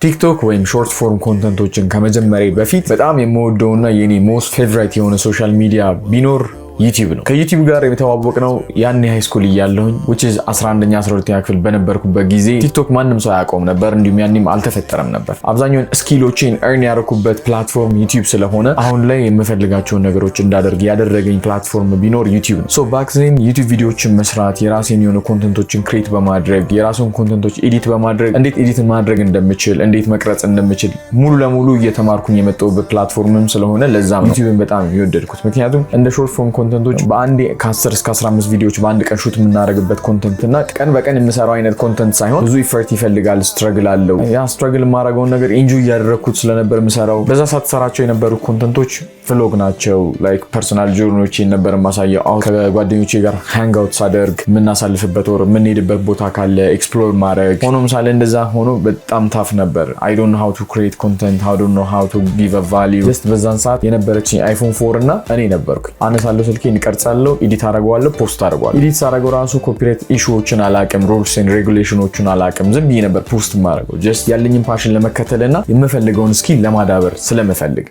ቲክቶክ ወይም ሾርት ፎርም ኮንተንቶችን ከመጀመሪያ በፊት በጣም የምወደውና የኔ ሞስት ፌቨራይት የሆነ ሶሻል ሚዲያ ቢኖር ዩቲዩብ ነው። ከዩቲዩብ ጋር የተዋወቅነው ያኔ ሃይ ስኩል እያለሁኝ which is 11ኛ 12ኛ ክፍል በነበርኩበት ጊዜ ቲክቶክ ማንም ሰው አያውቀውም ነበር፣ እንዲሁም ያኔም አልተፈጠረም ነበር። አብዛኛውን ስኪሎችን earn ያደረኩበት ፕላትፎርም ዩቲዩብ ስለሆነ አሁን ላይ የምፈልጋቸውን ነገሮች እንዳደርግ ያደረገኝ ፕላትፎርም ቢኖር ዩቲዩብ ነው። ሶ ባክ ዜን ዩቲዩብ ቪዲዮዎችን መስራት፣ የራሴን የሆነ ኮንተንቶችን ክሬት በማድረግ የራሴን ኮንተንቶች ኤዲት በማድረግ እንዴት ኤዲት ማድረግ እንደምችል እንዴት መቅረጽ እንደምችል ሙሉ ለሙሉ እየተማርኩኝ የመጣሁበት ፕላትፎርምም ስለሆነ ለዛም ዩቲዩብን በጣም የወደድኩት። ምክንያቱም እንደ ሾርት ፎርም ኮንተንቶች በአንዴ ከ10 እስከ 15 ቪዲዮዎች በአንድ ቀን ሹት የምናደርግበት ኮንተንት እና ቀን በቀን የምሰራው አይነት ኮንተንት ሳይሆን ብዙ ኢፈርት ይፈልጋል፣ ስትረግል አለው። ያ ስትረግል የማደርገውን ነገር ኢንጆይ እያደረኩት ስለነበር የምሰራው በዛ ሳትሰራቸው የነበሩ ኮንተንቶች ፍሎግ ናቸው። ላይክ ፐርሰናል ጆርኒዎችን ነበር የማሳየው። አሁን ከጓደኞቼ ጋር ሃንግ አውት ሳደርግ የምናሳልፍበት ወር የምንሄድበት ቦታ ካለ ኤክስፕሎር ማድረግ ሆኖም ሳለ እንደዛ ሆኖ በጣም ታፍ ነበር። I don't know how to create content, I don't know how to give a value። just በዛን ሰዓት የነበረችኝ አይፎን 4 እና እኔ ነበርኩ። አነሳለሁ ስልኬን ቀርጻለሁ፣ ኤዲት አደርገዋለሁ፣ ፖስት አደርገዋለሁ። ኤዲት ሳደርገው ራሱ ኮፒራይት ኢሹዎችን አላቅም፣ ሩልስ ኤንድ ሬጉሌሽኖችን አላቅም። ዝም ብዬ ነበር ፖስት ማድረገው just ያለኝን ፓሽን ለመከተልና የምፈልገውን ስኪል ለማዳበር ስለምፈልግ።